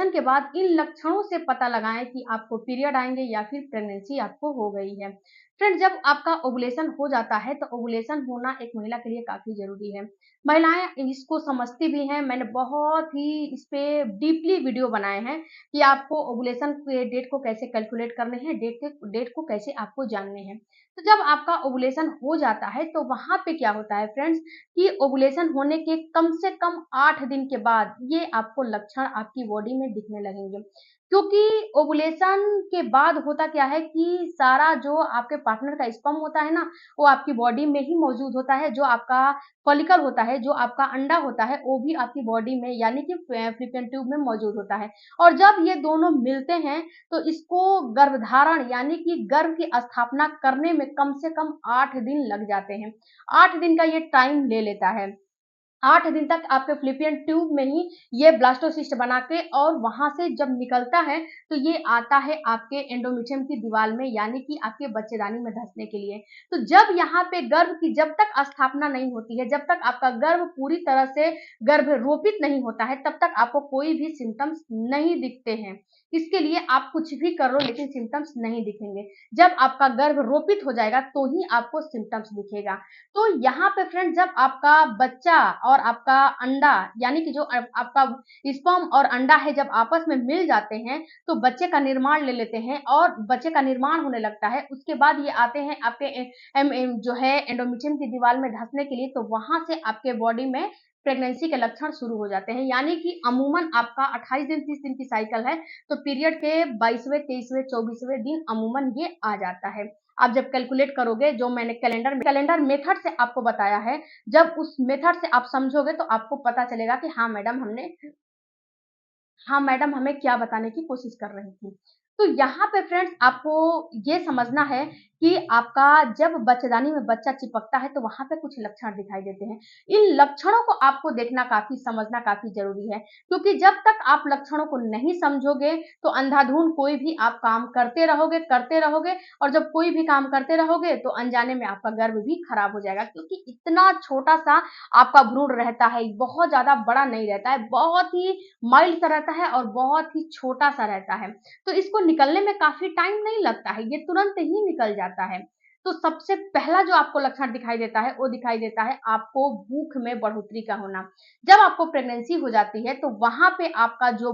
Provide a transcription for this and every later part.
Ovulation के बाद इन लक्षणों से पता लगाएं कि आपको पीरियड आएंगे या फिर प्रेगनेंसी आपको हो गई है। फ्रेंड, जब आपका ओवुलेशन हो जाता है तो ओवुलेशन होना एक महिला के लिए काफी जरूरी है। महिलाएं इसको समझती भी हैं। मैंने बहुत ही इस पे डीपली वीडियो बनाए हैं कि आपको ओवुलेशन के डेट को कैसे कैलकुलेट करने हैं, डेट को कैसे आपको जानने हैं। तो जब आपका ओवुलेशन हो जाता है तो वहां पे क्या होता है फ्रेंड्स, कि ओवुलेशन होने के कम से कम 8 दिन के बाद ये आपको लक्षण आपकी बॉडी में दिखने लगेंगे। क्योंकि ओवुलेशन के बाद होता क्या है कि सारा जो आपके पार्टनर का स्पर्म होता है ना, वो आपकी बॉडी में ही मौजूद होता है। जो आपका फॉलिकल होता है, जो आपका अंडा होता है, वो भी आपकी बॉडी में यानी कि फैलोपियन ट्यूब में मौजूद होता है। और जब ये दोनों मिलते हैं तो इसको गर्भधारण यानी कि गर्भ की स्थापना करने में कम से कम 8 दिन लग जाते हैं। 8 दिन का ये टाइम ले लेता है। 8 दिन तक आपके फ़्लैपियन ट्यूब में ही ये ब्लास्टोसिस्ट बना के और वहाँ से जब निकलता है तो ये आता है आपके एंडोमेट्रियम की दीवार में यानी कि आपके बच्चेदानी में धंसने के लिए। तो जब यहाँ पे गर्भ की जब तक स्थापना नहीं होती है, जब तक आपका गर्भ पूरी तरह से गर्भरोपित नहीं होता है, तब तक आपको कोई भी सिम्पटम्स नहीं दिखते हैं। इसके लिए आप कुछ भी कर लो लेकिन सिम्पटम्स नहीं दिखेंगे। जब आपका गर्भ रोपित हो जाएगा तो ही आपको सिम्पटम्स दिखेगा। तो यहाँ पे फ्रेंड, जब आपका बच्चा और आपका अंडा यानी कि जो आपका स्पर्म और अंडा है, जब आपस में मिल जाते हैं तो बच्चे का निर्माण ले लेते हैं और बच्चे का निर्माण होने लगता है। उसके बाद ये आते हैं आपके जो है एंडोमेट्रियम की दीवार में धंसने के लिए। तो वहां से आपके बॉडी में प्रेगनेंसी के लक्षण शुरू हो जाते हैं। यानी कि अमूमन आपका 28 दिन 30 दिन की साइकिल है तो पीरियड के 22वें 23वें 24वें दिन अमूमन ये आ जाता है। आप जब कैलकुलेट करोगे, जो मैंने कैलेंडर मेथड से आपको बताया है, जब उस मेथड से आप समझोगे तो आपको पता चलेगा कि हाँ मैडम हमें क्या बताने की कोशिश कर रही थी। तो यहाँ पे फ्रेंड्स आपको ये समझना है कि आपका जब बच्चेदानी में बच्चा चिपकता है तो वहां पे कुछ लक्षण दिखाई देते हैं। इन लक्षणों को आपको देखना समझना काफी जरूरी है। क्योंकि जब तक आप लक्षणों को नहीं समझोगे तो अंधाधुंध कोई भी आप काम करते रहोगे और जब कोई भी काम करते रहोगे तो अनजाने में आपका गर्भ भी खराब हो जाएगा। क्योंकि इतना छोटा सा आपका भ्रूण रहता है, बहुत ज्यादा बड़ा नहीं रहता है, बहुत ही माइल्ड सा रहता है और बहुत ही छोटा सा रहता है। तो इसको निकलने में काफी टाइम नहीं लगता है, ये तुरंत ही निकल जाता है। तो सबसे पहला जो आपको लक्षण दिखाई देता है वो दिखाई देता है आपको भूख में बढ़ोतरी का होना। जब आपको प्रेगनेंसी हो जाती है तो वहां पे आपका जो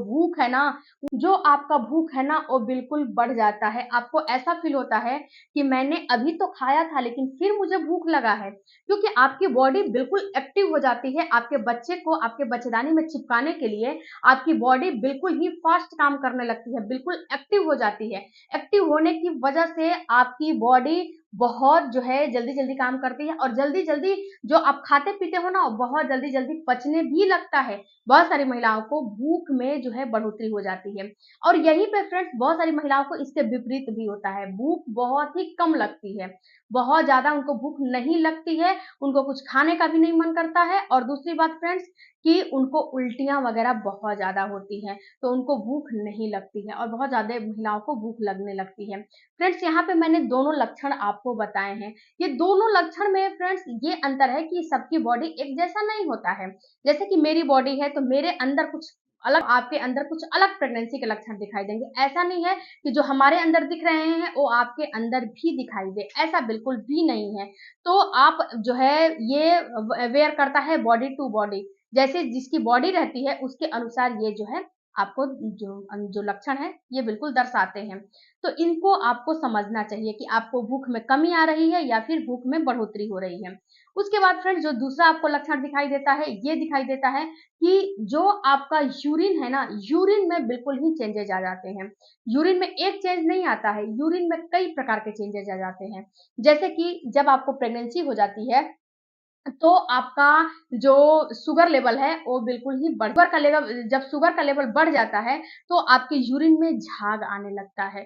आपका भूख है ना वो बिल्कुल बढ़ जाता है। आपको ऐसा फील होता है कि मैंने अभी तो खाया था लेकिन फिर मुझे भूख लगा है। क्योंकि आपकी बॉडी बिल्कुल एक्टिव हो जाती है आपके बच्चे को आपके बच्चेदानी में चिपकाने के लिए। आपकी बॉडी बिल्कुल ही फास्ट काम करने लगती है, बिल्कुल एक्टिव हो जाती है। एक्टिव होने की वजह से आपकी बॉडी बहुत जो है जल्दी जल्दी काम करती है और जल्दी जल्दी जो आप खाते पीते हो ना बहुत जल्दी जल्दी पचने भी लगता है। बहुत सारी महिलाओं को भूख में जो है बढ़ोतरी हो जाती है। और यहीं पे फ्रेंड्स बहुत सारी महिलाओं को इसके विपरीत भी होता है, भूख बहुत ही कम लगती है, बहुत ज्यादा उनको भूख नहीं लगती है, उनको कुछ खाने का भी नहीं मन करता है। और दूसरी बात फ्रेंड्स कि उनको उल्टियां वगैरह बहुत ज्यादा होती हैं, तो उनको भूख नहीं लगती है और बहुत ज्यादा महिलाओं को भूख लगने लगती है। फ्रेंड्स, यहाँ पे मैंने दोनों लक्षण आपको बताए हैं। ये दोनों लक्षण में फ्रेंड्स ये अंतर है कि सबकी बॉडी एक जैसा नहीं होता है। जैसे कि मेरी बॉडी है तो मेरे अंदर कुछ अलग, आपके अंदर कुछ अलग प्रेगनेंसी के लक्षण दिखाई देंगे। ऐसा नहीं है कि जो हमारे अंदर दिख रहे हैं वो आपके अंदर भी दिखाई दे, ऐसा बिल्कुल भी नहीं है। तो आप जो है ये वेयर करता है बॉडी टू बॉडी, जैसे जिसकी बॉडी रहती है उसके अनुसार ये जो है आपको जो लक्षण है ये बिल्कुल दर्शाते हैं। तो इनको आपको समझना चाहिए कि आपको भूख में कमी आ रही है या फिर भूख में बढ़ोतरी हो रही है। उसके बाद फ्रेंड्स जो दूसरा आपको लक्षण दिखाई देता है, ये दिखाई देता है कि जो आपका यूरिन है ना, यूरिन में बिल्कुल ही चेंजेज आ जाते हैं। यूरिन में एक चेंज नहीं आता है, यूरिन में कई प्रकार के चेंजेज आ जाते हैं। जैसे कि जब आपको प्रेगनेंसी हो जाती है तो आपका जो शुगर लेवल है वो बिल्कुल ही जब शुगर का लेवल बढ़ जाता है तो आपके यूरिन में झाग आने लगता है।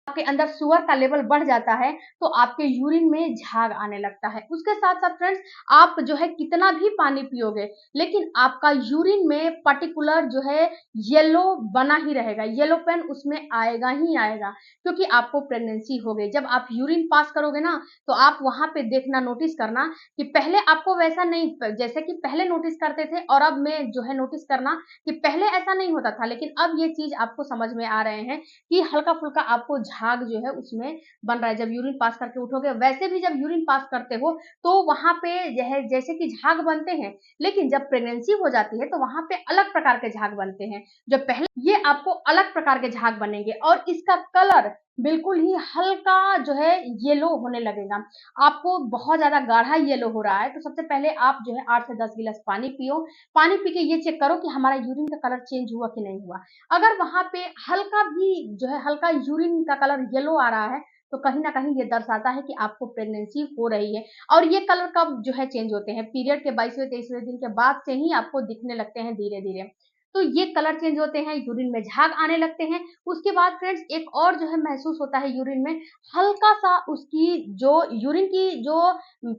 आपके अंदर शुगर का लेवल बढ़ जाता है तो आपके यूरिन में झाग आने लगता है। उसके साथ-साथ फ्रेंड्स आप जो है कितना भी पानी पियोगे, लेकिन आपका यूरिन में पर्टिकुलर जो है येलो बना ही रहेगा, येलोपन उसमें आएगा ही आएगा, क्योंकि आपको प्रेगनेंसी हो गई। जब आप यूरिन पास करोगे ना, तो आप वहाँ पे देखना, नोटिस करना कि पहले आपको वैसा नहीं, जैसे कि पहले नोटिस करते थे और अब में जो है नोटिस करना कि पहले ऐसा नहीं होता था, लेकिन अब ये चीज़ आपको समझ में आ रहे हैं कि हल्का-फुल्का आपको झाग जो है उसमें बन रहा है। जब यूरिन पास करके उठोगे, वैसे भी जब यूरिन पास करते हो तो वहाँ पे यह जैसे कि झाग बनते हैं, लेकिन जब प्रेगनेंसी हो जाती है तो वहाँ पे अलग प्रकार के झाग बनते हैं। जो पहले ये आपको अलग प्रकार के झाग बनेंगे और इसका कलर बिल्कुल ही हल्का जो है येलो होने लगेगा। आपको बहुत ज़्यादा गाढ़ा येलो हो रहा है तो सबसे पहले आप जो है 8 से 10 गिलास पानी पियो। पानी पी के ये चेक करो कि हमारा यूरिन का कलर चेंज हुआ कि नहीं हुआ। अगर वहाँ पे हल्का भी जो है हल्का यूरिन का कलर येलो आ रहा है, तो कहीं न कहीं ये दर्शाता है कि आपको प्रेगनेंसी हो रही है। और ये कलर कब जो है चेंज होते हैं, पीरियड के 22वें-23वें दिन के बाद से ही आपको दिखने लगते हैं धीरे-धीरे। तो ये कलर चेंज होते हैं, यूरिन में झाग आने लगते हैं। उसके बाद फ्रेंड्स एक और जो है महसूस होता है यूरिन में, हल्का-सा उसकी जो यूरिन की जो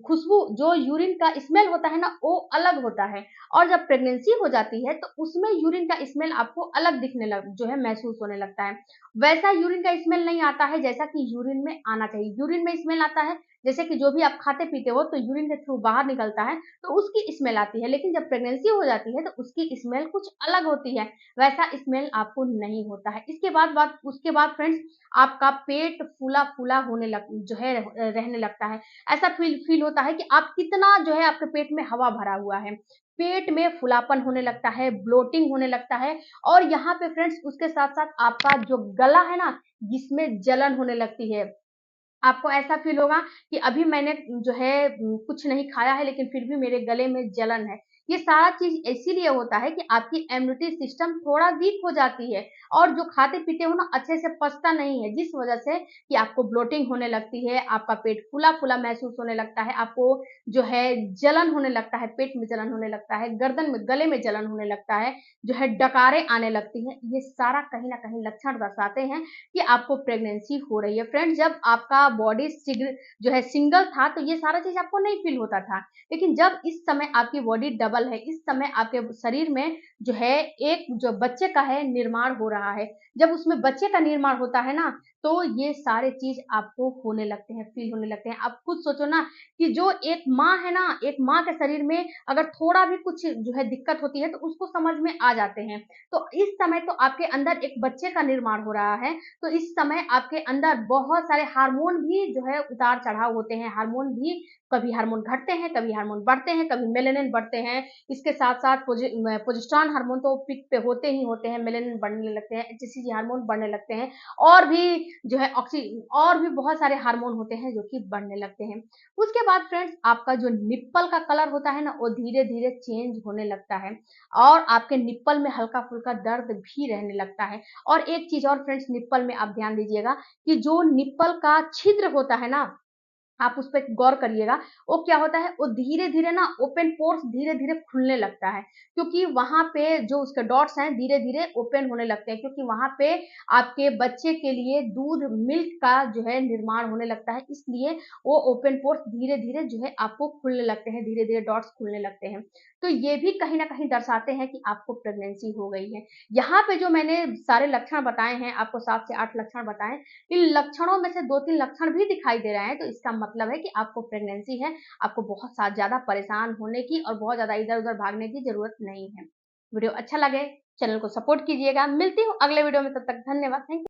खुशबू, जो यूरिन का स्मेल होता है ना, वो अलग होता है। और जब प्रेगनेंसी हो जाती है, तो उसमें यूरिन का स्मेल आपको अलग दिखने लग जो है महसूस होने लगता है। वैसा यूरिन का स्मेल नहीं आता है जैसा कि यूरिन में आना चाहिए। यूरिन में स्मेल आता है जैसे कि जो भी आप खाते-पीते हो तो यूरिन के थ्रू बाहर निकलता है, तो उसकी स्मेल आती है। लेकिन जब प्रेगनेंसी हो जाती है तो उसकी स्मेल कुछ अलग होती है, वैसा स्मेल आपको नहीं होता है। उसके बाद फ्रेंड्स आपका पेट फूला-फूला होने लग जो है रहने लगता है। ऐसा फ़ील होता है कि आप कितना जो है आपके पेट में हवा भरा हुआ है। पेट में फूलापन होने लगता है, ब्लोटिंग होने लगता है और यहाँ पे फ्रेंड्स उसके साथ-साथ आपका जो गला है ना, जिसमें जलन होने लगती है। आपको ऐसा फ़ील होगा कि अभी मैंने जो है कुछ नहीं खाया है लेकिन फिर भी मेरे गले में जलन है। ये सारा चीज़ इसीलिए होता है कि आपकी इम्यूनिटी सिस्टम थोड़ा वीक हो जाती है और जो खाते-पीते हो ना अच्छे से पचता नहीं है, जिस वज़ह से कि आपको ब्लोटिंग होने लगती है, आपका पेट फूला-फूला महसूस होने लगता है, आपको जो है जलन होने लगता है, पेट में जलन होने लगता है, गर्दन में गले में जलन होने लगता है, जो है डकारें आने लगती हैं। ये सारा कहीं न कहीं लक्षण दर्शाते हैं कि आपको प्रेगनेंसी हो रही है। फ्रेंड्स जब आपका बॉडी जो है सिंगल था तो ये सारा चीज़ आपको नहीं फ़ील होता था। लेकिन जब इस समय आपकी बॉडी डबल है, इस समय आपके शरीर में जो है एक जो बच्चे का है निर्माण हो रहा है। जब उसमें बच्चे का निर्माण होता है ना, तो ये सारे चीज़ आपको होने लगते हैं, फ़ील होने लगते हैं। आप खुद सोचो ना कि जो एक माँ है ना, एक माँ के शरीर में अगर थोड़ा भी कुछ जो है दिक्कत होती है तो उसको समझ में आ जाते हैं। तो इस समय तो आपके अंदर एक बच्चे का निर्माण हो रहा है, तो इस समय आपके अंदर बहुत सारे हार्मोन भी जो है उतार-चढ़ाव होते हैं, हार्मोन भी कभी हार्मोन घटते हैं, कभी हार्मोन बढ़ते हैं, कभी मेलानिन बढ़ते हैं। इसके साथ-साथ प्रोजेस्टेरॉन हार्मोन तो पीक पे होते ही होते हैं, मेलानिन बढ़ने लगते हैं, एचसीजी हार्मोन बढ़ने लगते हैं और भी जो है और भी बहुत सारे हार्मोन होते हैं जो कि बढ़ने लगते हैं। उसके बाद फ्रेंड्स आपका जो निप्पल का कलर होता है ना, वो धीरे-धीरे चेंज होने लगता है और आपके निप्पल में हल्का-फुल्का दर्द भी रहने लगता है। और एक चीज़ और फ्रेंड्स निप्पल में आप ध्यान दीजिएगा कि जो निप्पल का छिद्र होता है ना, आप उस पे गौर करिएगा, वो क्या होता है, वो धीरे-धीरे ना ओपन पोर्स धीरे-धीरे खुलने लगता है, क्योंकि वहाँ पे जो उसके डॉट्स हैं धीरे-धीरे ओपन होने लगते हैं क्योंकि वहाँ पे आपके बच्चे के लिए दूध मिल्क का जो है निर्माण होने लगता है, इसलिए वो ओपन पोर्स धीरे-धीरे जो है आपको खुलने लगते हैं, धीरे-धीरे डॉट्स खुलने लगते हैं। तो ये भी कहीं न कहीं दर्शाते हैं कि आपको प्रेगनेंसी हो गई है। यहाँ पे जो मैंने सारे लक्षण बताए हैं, आपको 7 से 8 लक्षण बताएँ, इन लक्षणों में से 2-3 लक्षण भी दिखाई दे रहे हैं, तो इसका मतलब है कि आपको प्रेगनेंसी है, आपको बहुत सा ज़्यादा परेशान होने की और बहुत ज़्यादा इधर-उधर भागने की ज़रूरत नहीं है। वीडियो अच्छा लगे, चैनल को सपोर्ट कीजिएगा। मिलती हूँ अगले वीडियो में, तब तक धन्यवाद। Thank you.